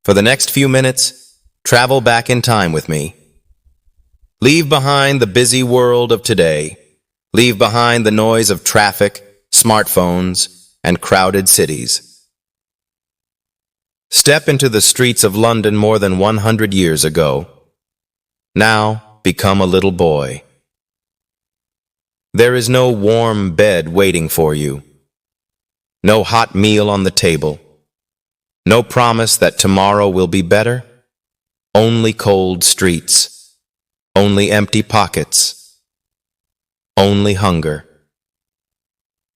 For the next few minutes, travel back in time with me. Leave behind the busy world of today. Leave behind the noise of traffic, smartphones, and crowded cities. Step into the streets of London more than 100 years ago. Now become a little boy. There is no warm bed waiting for you. No hot meal on the table. No promise that tomorrow will be better. Only cold streets. Only empty pockets. Only hunger.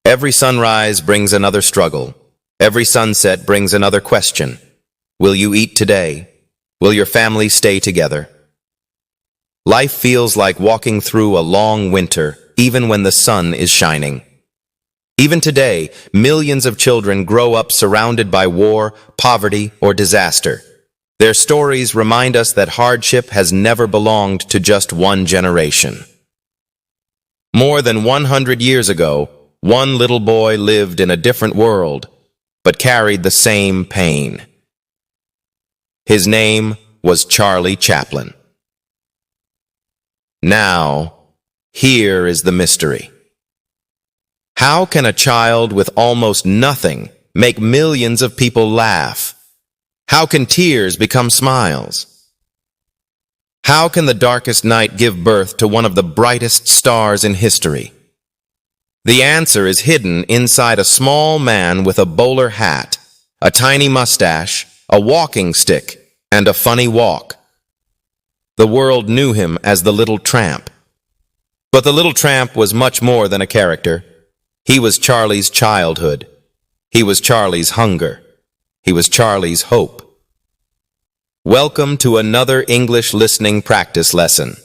Every sunrise brings another struggle. Every sunset brings another question. Will you eat today? Will your family stay together? Life feels like walking through a long winter, even when the sun is shining. Even today, millions of children grow up surrounded by war, poverty, or disaster. Their stories remind us that hardship has never belonged to just one generation. More than 100 years ago, one little boy lived in a different world, but carried the same pain. His name was Charlie Chaplin. Now, here is the mystery. How can a child with almost nothing make millions of people laugh? How can tears become smiles? How can the darkest night give birth to one of the brightest stars in history? The answer is hidden inside a small man with a bowler hat, a tiny mustache, a walking stick, and a funny walk. The world knew him as the Little Tramp. But the Little Tramp was much more than a character. He was Charlie's childhood. He was Charlie's hunger. He was Charlie's hope. Welcome to another English listening practice lesson.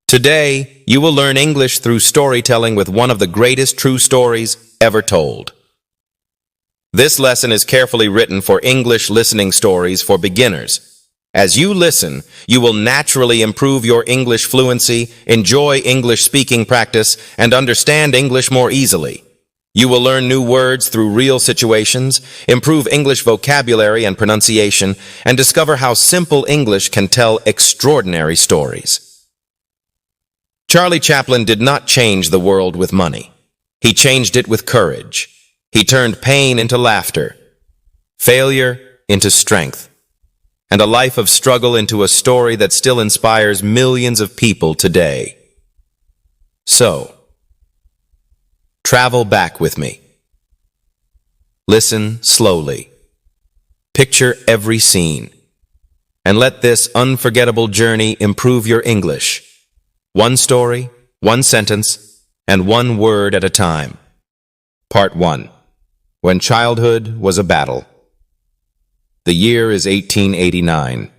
Today, you will learn English through storytelling with one of the greatest true stories ever told. This lesson is carefully written for English listening stories for beginners. As you listen, you will naturally improve your English fluency, enjoy English speaking practice, and understand English more easily. You will learn new words through real situations, improve English vocabulary and pronunciation, and discover how simple English can tell extraordinary stories. Charlie Chaplin did not change the world with money. He changed it with courage. He turned pain into laughter, failure into strength, and a life of struggle into a story that still inspires millions of people today. So, travel back with me. Listen slowly. Picture every scene. And let this unforgettable journey improve your English. One story, one sentence, and one word at a time. Part 1. When childhood was a battle. The year is 1889.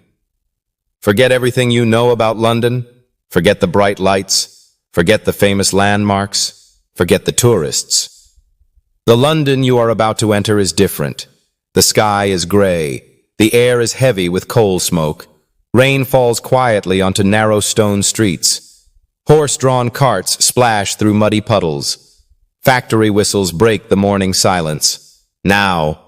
Forget everything you know about London. Forget the bright lights. Forget the famous landmarks. Forget the tourists. The London you are about to enter is different. The sky is gray. The air is heavy with coal smoke. Rain falls quietly onto narrow stone streets. Horse-drawn carts splash through muddy puddles. Factory whistles break the morning silence. Now,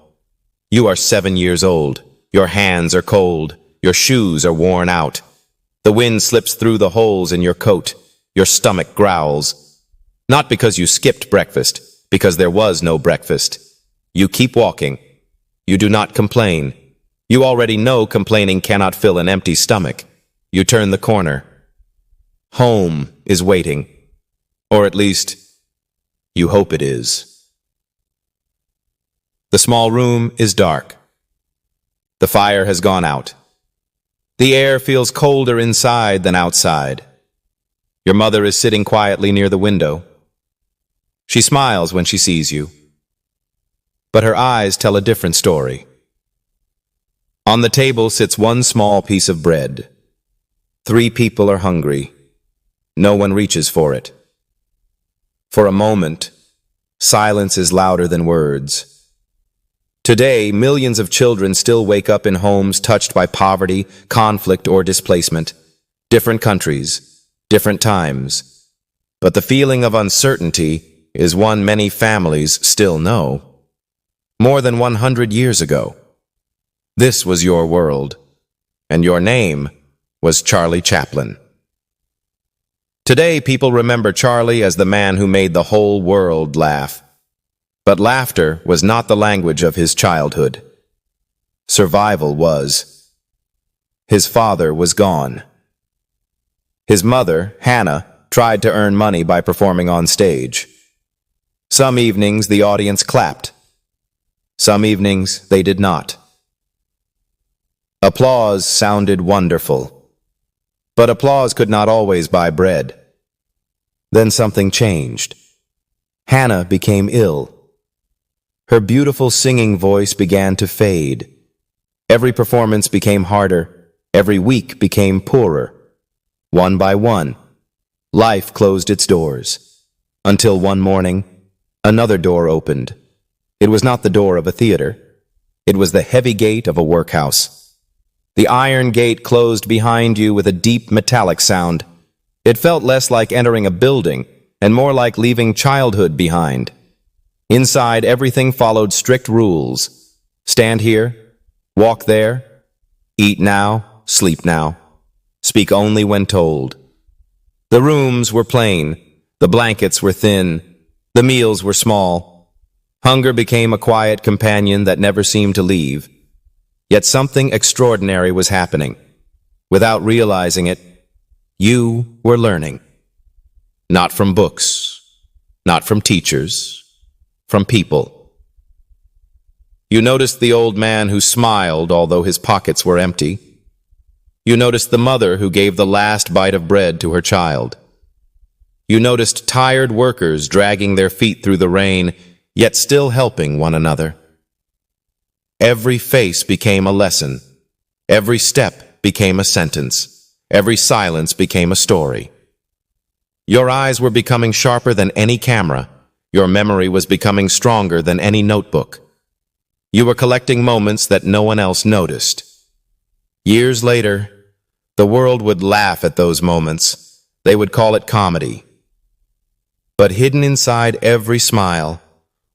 you are 7 years old. Your hands are cold. Your shoes are worn out. The wind slips through the holes in your coat. Your stomach growls. Not because you skipped breakfast, because there was no breakfast. You keep walking. You do not complain. You already know complaining cannot fill an empty stomach. You turn the corner. Home is waiting. Or at least, you hope it is. The small room is dark. The fire has gone out. The air feels colder inside than outside. Your mother is sitting quietly near the window. She smiles when she sees you. But her eyes tell a different story. On the table sits one small piece of bread. 3 people are hungry. No one reaches for it. For a moment, silence is louder than words. Today, millions of children still wake up in homes touched by poverty, conflict, or displacement. Different countries, different times. But the feeling of uncertainty is one many families still know. More than 100 years ago, This was your world, and your name was Charlie Chaplin. Today, people remember Charlie as the man who made the whole world laugh. But laughter was not the language of his childhood. Survival was. His father was gone. His mother, Hannah, tried to earn money by performing on stage. Some evenings the audience clapped. Some evenings they did not. Applause sounded wonderful. But applause could not always buy bread. Then something changed. Hannah became ill. Her beautiful singing voice began to fade. Every performance became harder. Every week became poorer. One by one, life closed its doors. Until one morning, another door opened. It was not the door of a theater. It was the heavy gate of a workhouse. The iron gate closed behind you with a deep metallic sound. It felt less like entering a building and more like leaving childhood behind. Inside, everything followed strict rules. Stand here, walk there, eat now, sleep now, speak only when told. The rooms were plain, the blankets were thin, the meals were small. Hunger became a quiet companion that never seemed to leave. Yet something extraordinary was happening. Without realizing it, you were learning. Not from books, not from teachers, from people. You noticed the old man who smiled although his pockets were empty. You noticed the mother who gave the last bite of bread to her child. You noticed tired workers dragging their feet through the rain, yet still helping one another. Every face became a lesson. Every step became a sentence. Every silence became a story. Your eyes were becoming sharper than any camera. Your memory was becoming stronger than any notebook. You were collecting moments that no one else noticed. Years later, the world would laugh at those moments. They would call it comedy. But hidden inside every smile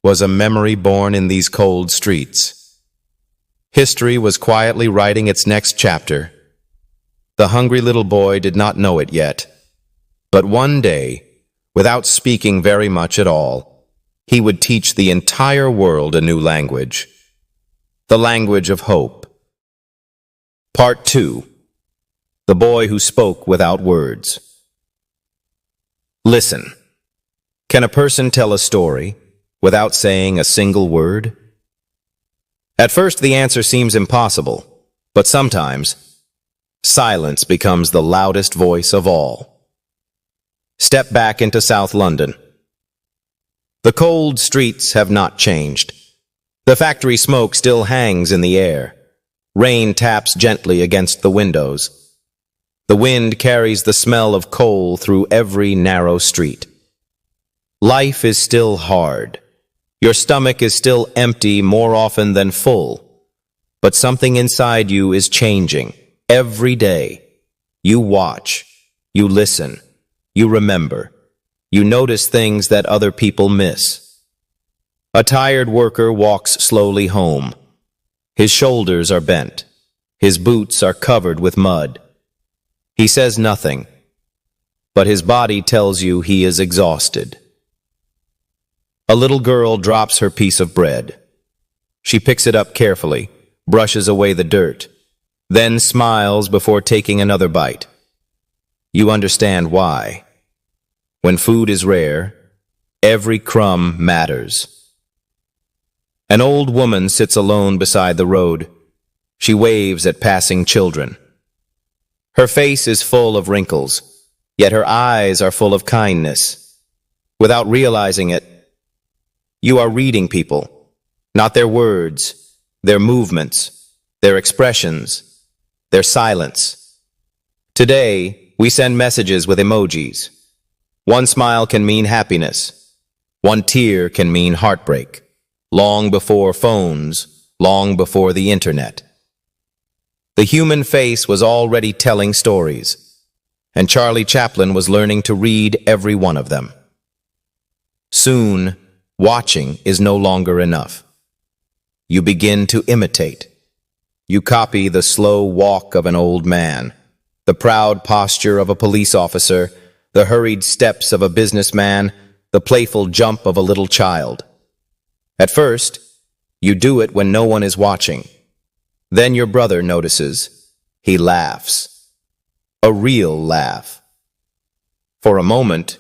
was a memory born in these cold streets. History was quietly writing its next chapter. The hungry little boy did not know it yet. But one day, without speaking very much at all, he would teach the entire world a new language. The language of hope. Part 2. The boy who spoke without words. Listen. Can a person tell a story without saying a single word? At first, the answer seems impossible, but sometimes silence becomes the loudest voice of all. Step back into South London. The cold streets have not changed. The factory smoke still hangs in the air. Rain taps gently against the windows. The wind carries the smell of coal through every narrow street. Life is still hard. Your stomach is still empty more often than full. But something inside you is changing. Every day, you watch, you listen, you remember, you notice things that other people miss. A tired worker walks slowly home. His shoulders are bent. His boots are covered with mud. He says nothing, but his body tells you he is exhausted. A little girl drops her piece of bread. She picks it up carefully, brushes away the dirt, then smiles before taking another bite. You understand why. When food is rare, every crumb matters. An old woman sits alone beside the road. She waves at passing children. Her face is full of wrinkles, yet her eyes are full of kindness. Without realizing it, you are reading people, not their words, their movements, their expressions, their silence. Today, we send messages with emojis. One smile can mean happiness. One tear can mean heartbreak. Long before phones, long before the internet. The human face was already telling stories, and Charlie Chaplin was learning to read every one of them. Soon, watching is no longer enough. You begin to imitate. You copy the slow walk of an old man, the proud posture of a police officer, the hurried steps of a businessman, the playful jump of a little child. At first, you do it when no one is watching. Then your brother notices. He laughs. A real laugh. For a moment,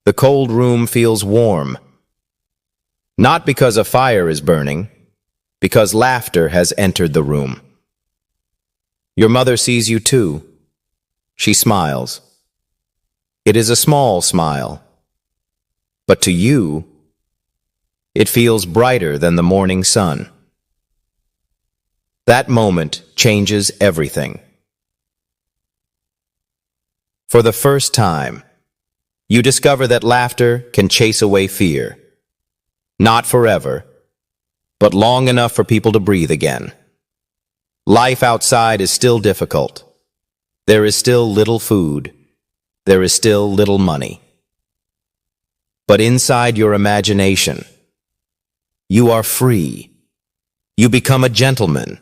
the cold room feels warm. Not because a fire is burning, because laughter has entered the room. Your mother sees you too. She smiles. It is a small smile, but to you, it feels brighter than the morning sun. That moment changes everything. For the first time, you discover that laughter can chase away fear. Not forever, but long enough for people to breathe again. Life outside is still difficult. There is still little food. There is still little money. But inside your imagination, you are free. You become a gentleman,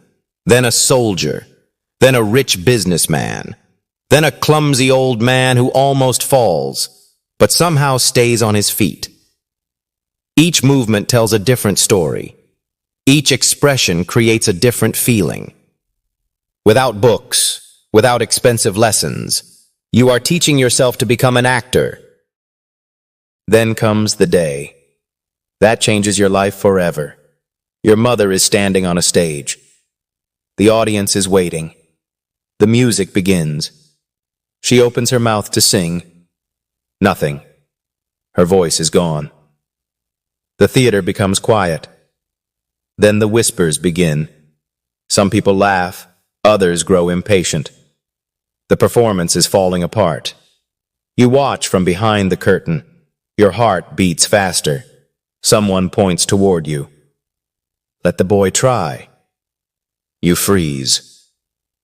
then a soldier, then a rich businessman, then a clumsy old man who almost falls, but somehow stays on his feet. Each movement tells a different story. Each expression creates a different feeling. Without books, without expensive lessons, you are teaching yourself to become an actor. Then comes the day. That changes your life forever. Your mother is standing on a stage. The audience is waiting. The music begins. She opens her mouth to sing. Nothing. Her voice is gone. The theater becomes quiet. Then the whispers begin. Some people laugh. Others grow impatient. The performance is falling apart. You watch from behind the curtain. Your heart beats faster. Someone points toward you. Let the boy try. You freeze.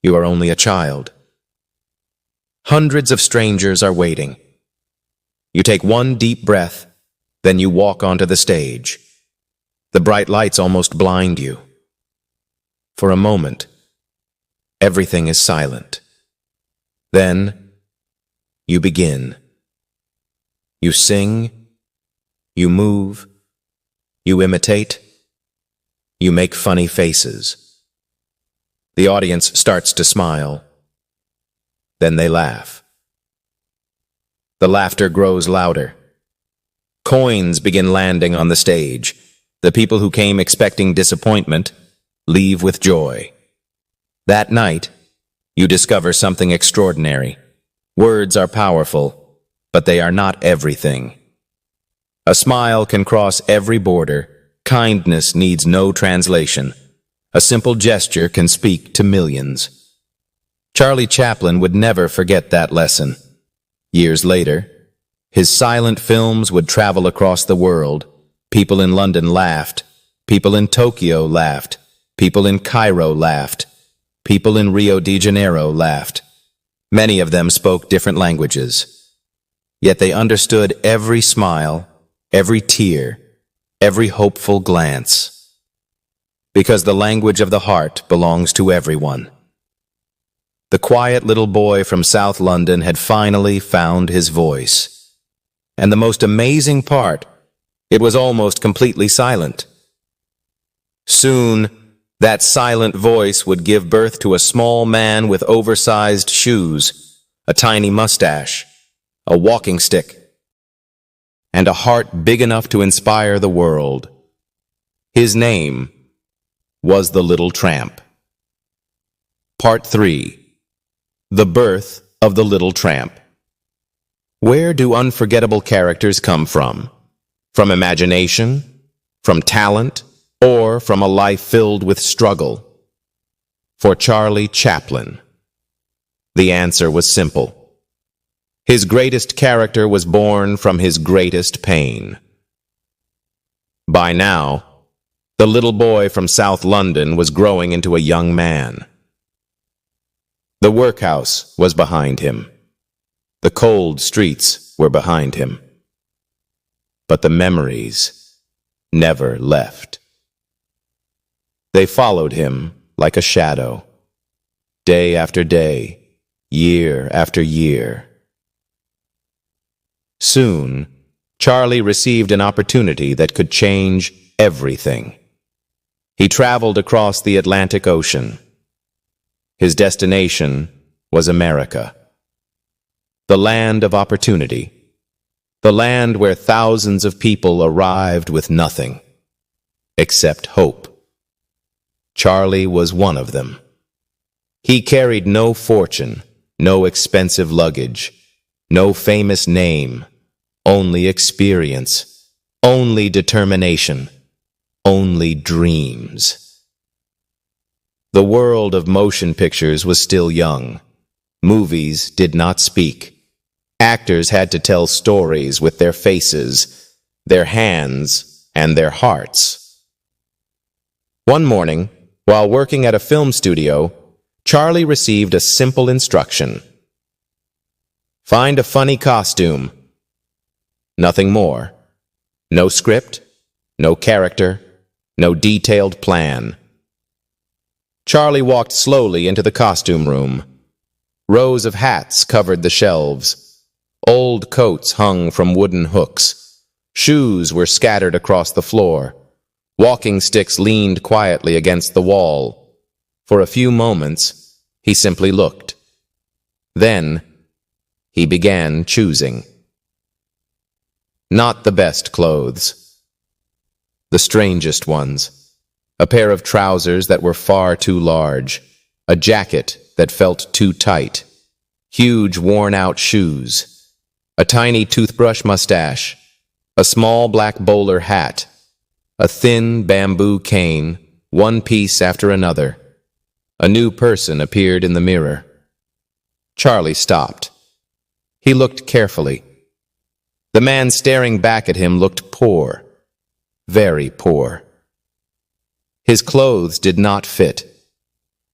You are only a child. Hundreds of strangers are waiting. You take one deep breath, then you walk onto the stage. The bright lights almost blind you. For a moment, everything is silent. Then, you begin. You sing, you move, you imitate, you make funny faces. The audience starts to smile. Then they laugh. The laughter grows louder. Coins begin landing on the stage. The people who came expecting disappointment leave with joy. That night, you discover something extraordinary. Words are powerful, but they are not everything. A smile can cross every border. Kindness needs no translation. A simple gesture can speak to millions. Charlie Chaplin would never forget that lesson. Years later, his silent films would travel across the world. People in London laughed. People in Tokyo laughed. People in Cairo laughed. People in Rio de Janeiro laughed. Many of them spoke different languages. Yet they understood every smile, every tear, every hopeful glance. Because the language of the heart belongs to everyone. The quiet little boy from South London had finally found his voice. And the most amazing part, it was almost completely silent. Soon, that silent voice would give birth to a small man with oversized shoes, a tiny mustache, a walking stick, and a heart big enough to inspire the world. His name was the Little Tramp. Part 3. The Birth of the Little Tramp. Where do unforgettable characters come from? From imagination? From talent? Or from a life filled with struggle? For Charlie Chaplin, the answer was simple. His greatest character was born from his greatest pain. By now, the little boy from South London was growing into a young man. The workhouse was behind him. The cold streets were behind him. But the memories never left. They followed him like a shadow. Day after day, year after year. Soon, Charlie received an opportunity that could change everything. He traveled across the Atlantic Ocean. His destination was America. The land of opportunity. The land where thousands of people arrived with nothing except hope. Charlie was one of them. He carried no fortune, no expensive luggage, no famous name, only experience, only determination, only dreams. The world of motion pictures was still young. Movies did not speak. Actors had to tell stories with their faces, their hands, and their hearts. One morning, while working at a film studio, Charlie received a simple instruction. Find a funny costume. Nothing more. No script, no character, no detailed plan. Charlie walked slowly into the costume room. Rows of hats covered the shelves. Old coats hung from wooden hooks. Shoes were scattered across the floor. Walking sticks leaned quietly against the wall. For a few moments, he simply looked. Then, he began choosing. Not the best clothes. The strangest ones. A pair of trousers that were far too large. A jacket that felt too tight. Huge worn-out shoes. A tiny toothbrush mustache. A small black bowler hat. A thin bamboo cane, one piece after another. A new person appeared in the mirror. Charlie stopped. He looked carefully. The man staring back at him looked poor, very poor. His clothes did not fit.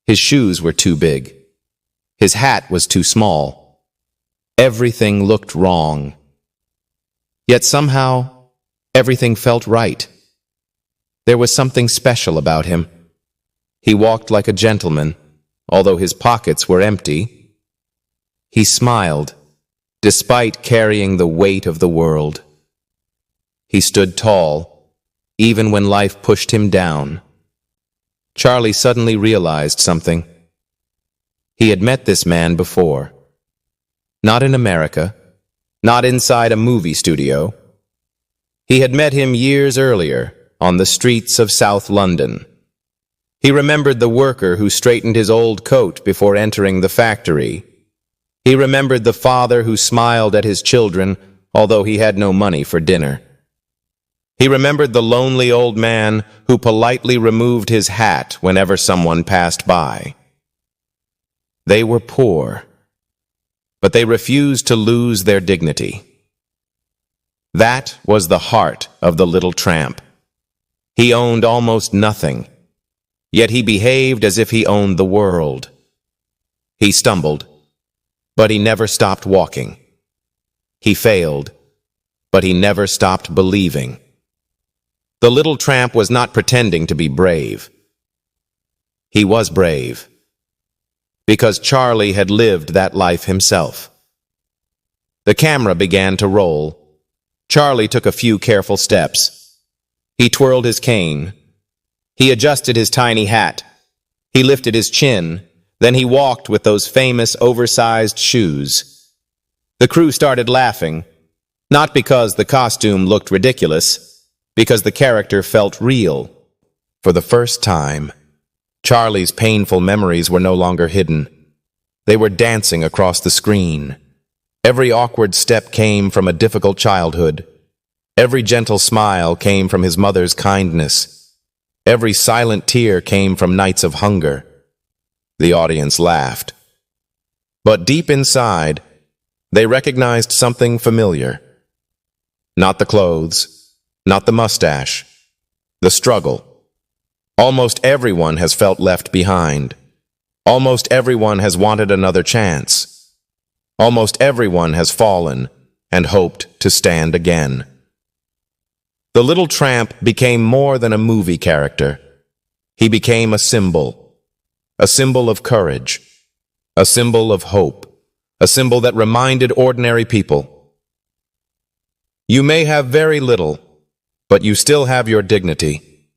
His shoes were too big. His hat was too small. Everything looked wrong. Yet somehow, everything felt right. There was something special about him. He walked like a gentleman, although his pockets were empty. He smiled, despite carrying the weight of the world. He stood tall, even when life pushed him down. Charlie suddenly realized something. He had met this man before. Not in America, not inside a movie studio. He had met him years earlier, on the streets of South London. He remembered the worker who straightened his old coat before entering the factory. He remembered the father who smiled at his children, although he had no money for dinner. He remembered the lonely old man who politely removed his hat whenever someone passed by. They were poor, but they refused to lose their dignity. That was the heart of the Little Tramp. He owned almost nothing, yet he behaved as if he owned the world. He stumbled, but he never stopped walking. He failed, but he never stopped believing. The Little Tramp was not pretending to be brave. He was brave, because Charlie had lived that life himself. The camera began to roll. Charlie took a few careful steps. He twirled his cane. He adjusted his tiny hat. He lifted his chin. Then he walked with those famous oversized shoes. The crew started laughing, not because the costume looked ridiculous, because the character felt real. For the first time, Charlie's painful memories were no longer hidden. They were dancing across the screen. Every awkward step came from a difficult childhood. Every gentle smile came from his mother's kindness. Every silent tear came from nights of hunger. The audience laughed. But deep inside, they recognized something familiar. Not the clothes, not the mustache, the struggle. Almost everyone has felt left behind. Almost everyone has wanted another chance. Almost everyone has fallen and hoped to stand again. The Little Tramp became more than a movie character. He became a symbol, a symbol of courage, a symbol of hope, a symbol that reminded ordinary people, you may have very little, but you still have your dignity.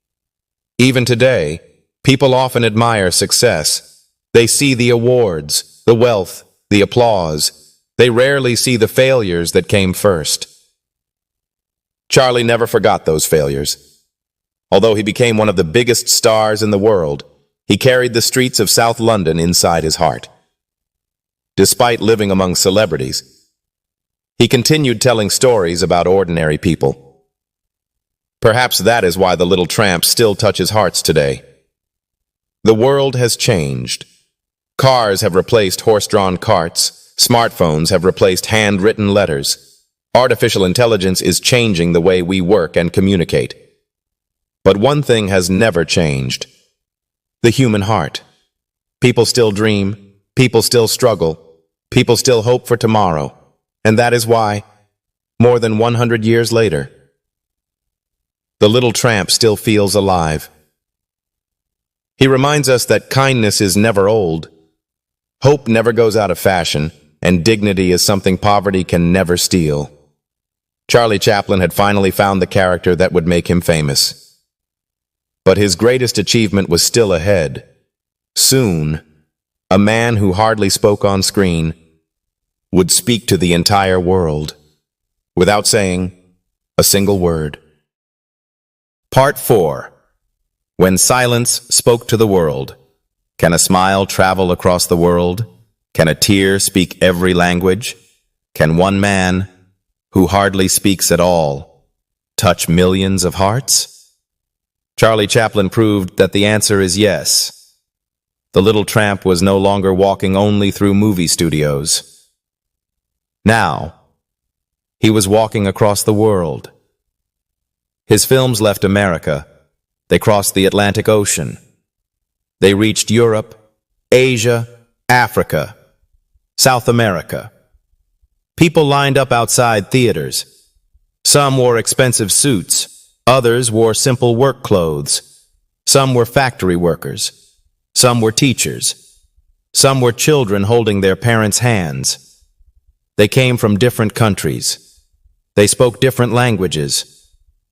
Even today, people often admire success. They see the awards, the wealth, the applause. They rarely see the failures that came first. Charlie never forgot those failures. Although he became one of the biggest stars in the world, he carried the streets of South London inside his heart. Despite living among celebrities, he continued telling stories about ordinary people. Perhaps that is why the Little Tramp still touches hearts today. The world has changed. Cars have replaced horse-drawn carts. Smartphones have replaced handwritten letters. Artificial intelligence is changing the way we work and communicate. But one thing has never changed: the human heart. People still dream. People still struggle. People still hope for tomorrow. And that is why, more than 100 years later, the Little Tramp still feels alive. He reminds us that kindness is never old, hope never goes out of fashion, and dignity is something poverty can never steal. Charlie Chaplin had finally found the character that would make him famous. But his greatest achievement was still ahead. Soon, a man who hardly spoke on screen would speak to the entire world without saying a single word. Part 4. When silence spoke to the world. Can a smile travel across the world? Can a tear speak every language? Can one man, who hardly speaks at all, touch millions of hearts? Charlie Chaplin proved that the answer is yes. The Little Tramp was no longer walking only through movie studios. Now, he was walking across the world. His films left America. They crossed the Atlantic Ocean. They reached Europe, Asia, Africa, South America. People lined up outside theaters. Some wore expensive suits. Others wore simple work clothes. Some were factory workers. Some were teachers. Some were children holding their parents' hands. They came from different countries. They spoke different languages.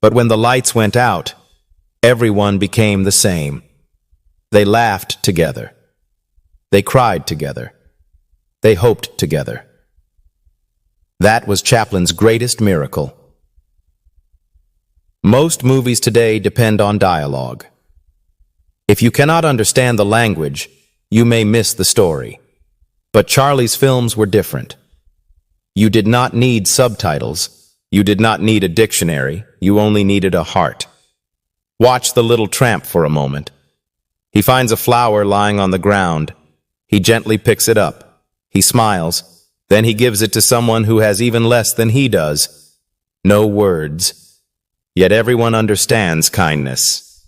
But when the lights went out, everyone became the same. They laughed together. They cried together. They hoped together. That was Chaplin's greatest miracle. Most movies today depend on dialogue. If you cannot understand the language, you may miss the story. But Charlie's films were different. You did not need subtitles. You did not need a dictionary. You only needed a heart. Watch the Little Tramp for a moment. He finds a flower lying on the ground. He gently picks it up. He smiles. Then he gives it to someone who has even less than he does. No words. Yet everyone understands kindness.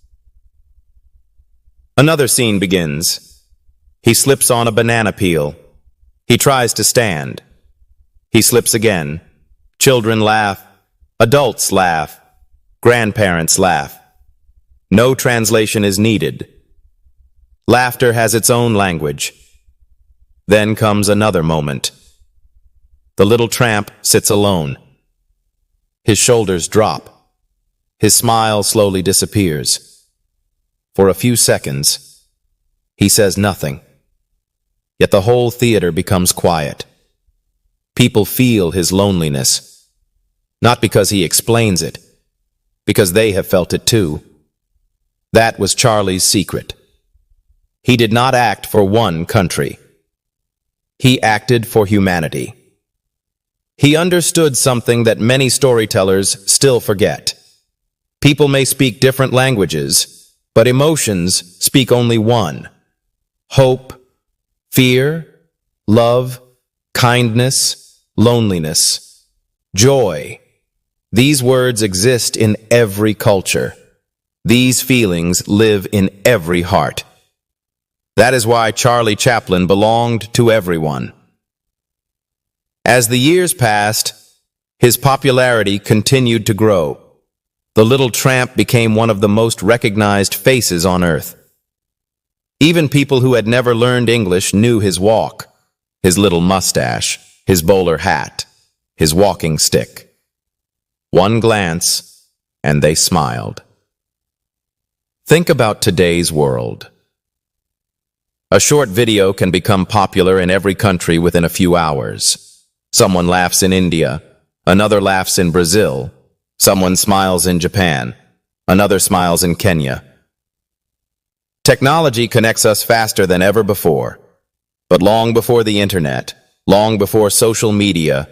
Another scene begins. He slips on a banana peel. He tries to stand. He slips again. Children laugh. Adults laugh. Grandparents laugh. No translation is needed. Laughter has its own language. Then comes another moment. The Little Tramp sits alone. His shoulders drop. His smile slowly disappears. For a few seconds, he says nothing. Yet the whole theater becomes quiet. People feel his loneliness, not because he explains it, because they have felt it too. That was Charlie's secret. He did not act for one country. He acted for humanity. He understood something that many storytellers still forget. People may speak different languages, but emotions speak only one. Hope, fear, love, kindness, loneliness, joy. These words exist in every culture. These feelings live in every heart. That is why Charlie Chaplin belonged to everyone. As the years passed, his popularity continued to grow. The Little Tramp became one of the most recognized faces on earth. Even people who had never learned English knew his walk, his little mustache, his bowler hat, his walking stick. One glance, and they smiled. Think about today's world. A short video can become popular in every country within a few hours. Someone laughs in India, another laughs in Brazil, someone smiles in Japan, another smiles in Kenya. Technology connects us faster than ever before. But long before the internet, long before social media,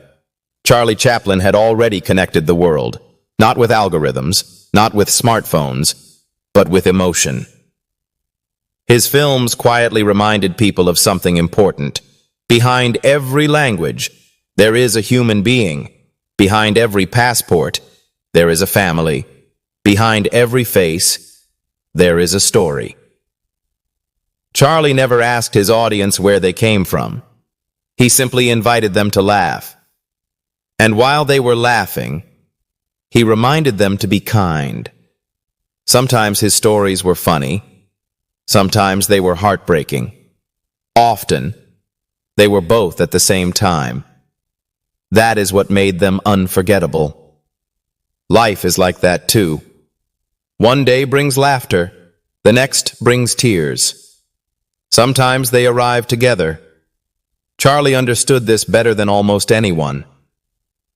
Charlie Chaplin had already connected the world, not with algorithms, not with smartphones, but with emotion. His films quietly reminded people of something important. Behind every language, there is a human being. Behind every passport, there is a family. Behind every face, there is a story. Charlie never asked his audience where they came from. He simply invited them to laugh. And while they were laughing, he reminded them to be kind. Sometimes his stories were funny. Sometimes they were heartbreaking. Often, they were both at the same time. That is what made them unforgettable. Life is like that too. One day brings laughter, the next brings tears. Sometimes they arrive together. Charlie understood this better than almost anyone.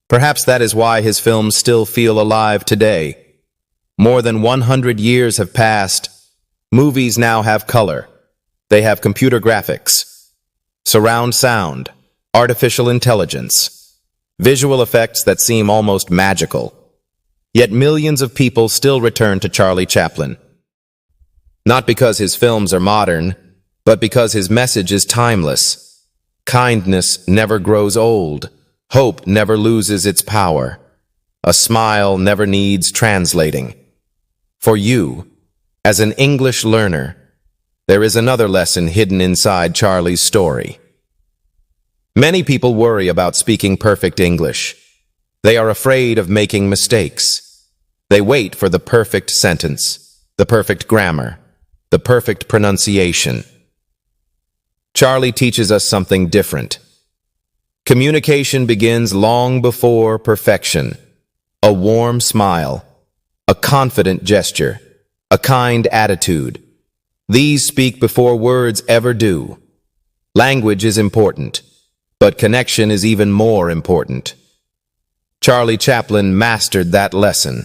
Perhaps that is why his films still feel alive today. More than 100 years have passed. Movies now have color. They have computer graphics, surround sound, artificial intelligence, visual effects that seem almost magical. Yet millions of people still return to Charlie Chaplin. Not because his films are modern, but because his message is timeless. Kindness never grows old. Hope never loses its power. A smile never needs translating. For you, as an English learner, there is another lesson hidden inside Charlie's story. Many people worry about speaking perfect English. They are afraid of making mistakes. They wait for the perfect sentence, the perfect grammar, the perfect pronunciation. Charlie teaches us something different. Communication begins long before perfection. A warm smile, a confident gesture, a kind attitude. These speak before words ever do. Language is important, but connection is even more important. Charlie Chaplin mastered that lesson.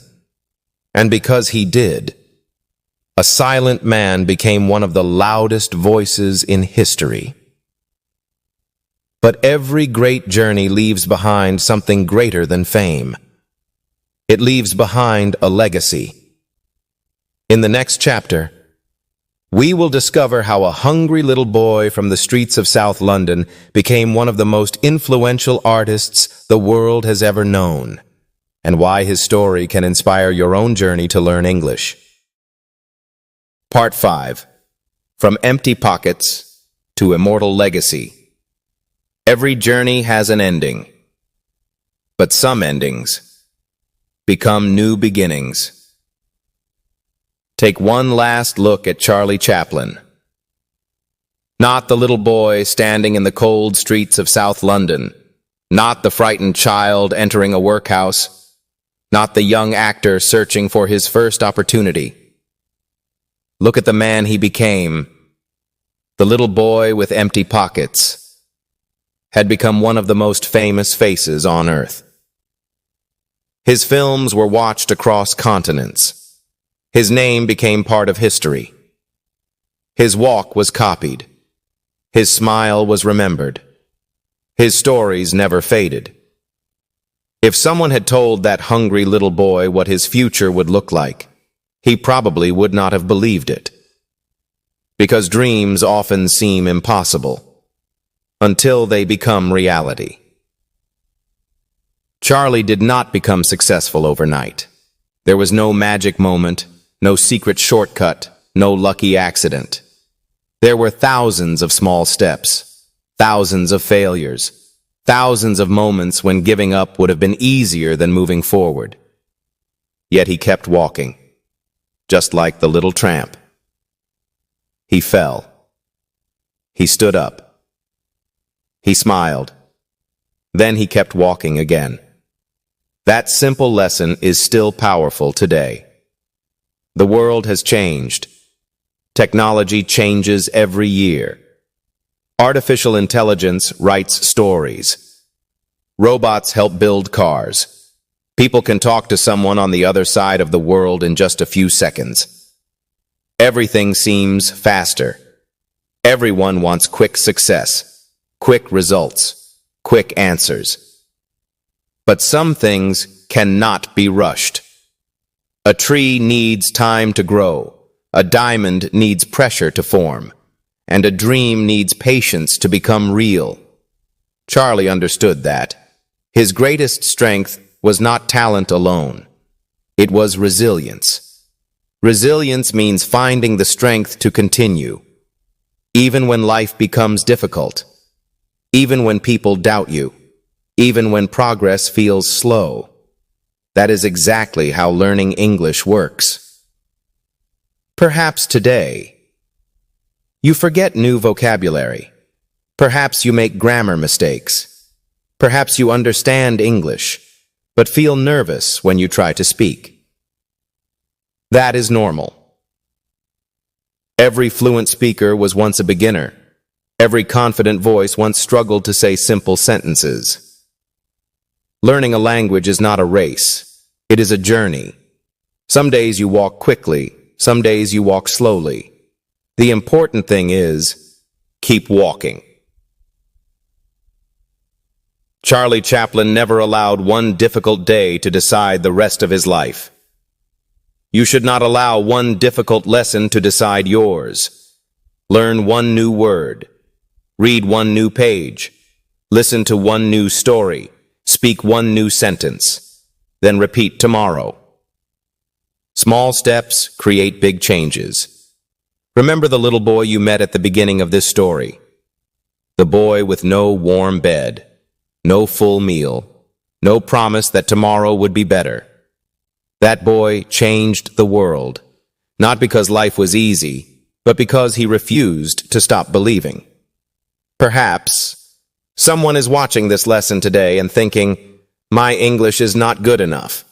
And because he did, a silent man became one of the loudest voices in history. But every great journey leaves behind something greater than fame. It leaves behind a legacy. In the next chapter, we will discover how a hungry little boy from the streets of South London became one of the most influential artists the world has ever known, and why his story can inspire your own journey to learn English. Part 5. From Empty Pockets to Immortal Legacy. Every journey has an ending, but some endings become new beginnings. Take one last look at Charlie Chaplin. Not the little boy standing in the cold streets of South London, not the frightened child entering a workhouse, not the young actor searching for his first opportunity. Look at the man he became. The little boy with empty pockets had become one of the most famous faces on earth. His films were watched across continents. His name became part of history. His walk was copied. His smile was remembered. His stories never faded. If someone had told that hungry little boy what his future would look like, he probably would not have believed it. Because dreams often seem impossible until they become reality. Charlie did not become successful overnight. There was no magic moment, no secret shortcut, no lucky accident. There were thousands of small steps, thousands of failures, thousands of moments when giving up would have been easier than moving forward. Yet he kept walking. Just like the Little Tramp. He fell. He stood up. He smiled. Then he kept walking again. That simple lesson is still powerful today. The world has changed. Technology changes every year. Artificial intelligence writes stories. Robots help build cars. People can talk to someone on the other side of the world in just a few seconds. Everything seems faster. Everyone wants quick success, quick results, quick answers. But some things cannot be rushed. A tree needs time to grow, a diamond needs pressure to form, and a dream needs patience to become real. Charlie understood that. His greatest strength was not talent alone. It was resilience. Resilience means finding the strength to continue, even when life becomes difficult, even when people doubt you, even when progress feels slow. That is exactly how learning English works. Perhaps today, you forget new vocabulary. Perhaps you make grammar mistakes. Perhaps you understand English, but feel nervous when you try to speak. That is normal. Every fluent speaker was once a beginner. Every confident voice once struggled to say simple sentences. Learning a language is not a race. It is a journey. Some days you walk quickly. Some days you walk slowly. The important thing is, keep walking. Charlie Chaplin never allowed one difficult day to decide the rest of his life. You should not allow one difficult lesson to decide yours. Learn one new word. Read one new page. Listen to one new story. Speak one new sentence. Then repeat tomorrow. Small steps create big changes. Remember the little boy you met at the beginning of this story. The boy with no warm bed, no full meal, no promise that tomorrow would be better. That boy changed the world, not because life was easy, but because he refused to stop believing. Perhaps someone is watching this lesson today and thinking, my English is not good enough.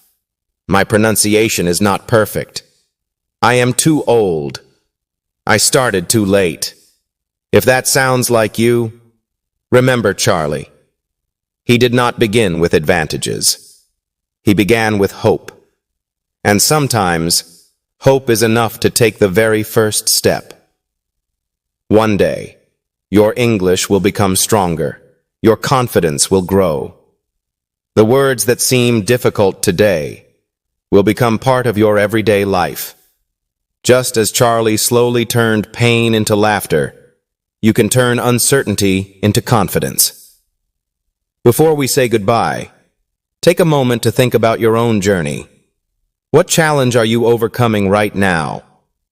My pronunciation is not perfect. I am too old. I started too late. If that sounds like you, remember Charlie. He did not begin with advantages. He began with hope. And sometimes, hope is enough to take the very first step. One day, your English will become stronger. Your confidence will grow. The words that seem difficult today will become part of your everyday life. Just as Charlie slowly turned pain into laughter, you can turn uncertainty into confidence. Before we say goodbye, take a moment to think about your own journey. What challenge are you overcoming right now?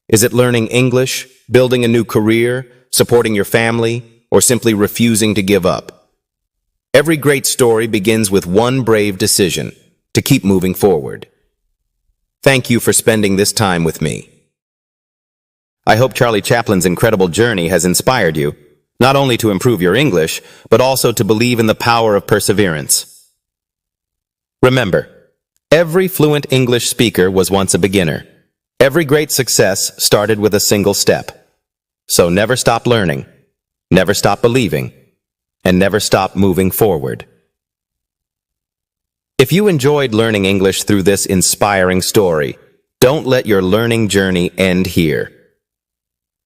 Is it learning English, building a new career, supporting your family, or simply refusing to give up? Every great story begins with one brave decision to keep moving forward. Thank you for spending this time with me. I hope Charlie Chaplin's incredible journey has inspired you, not only to improve your English, but also to believe in the power of perseverance. Remember, every fluent English speaker was once a beginner. Every great success started with a single step. So never stop learning, never stop believing, and never stop moving forward. If you enjoyed learning English through this inspiring story, don't let your learning journey end here.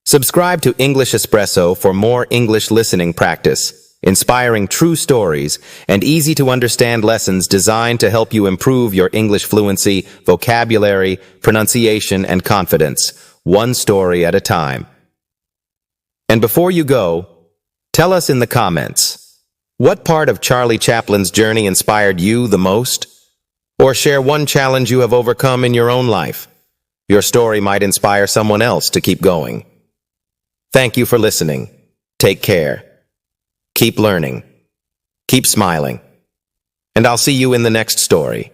Subscribe to English Espresso for more English listening practice, inspiring true stories, and easy-to-understand lessons designed to help you improve your English fluency, vocabulary, pronunciation, and confidence, one story at a time. And before you go, tell us in the comments, what part of Charlie Chaplin's journey inspired you the most? Or share one challenge you have overcome in your own life. Your story might inspire someone else to keep going. Thank you for listening. Take care. Keep learning. Keep smiling. And I'll see you in the next story.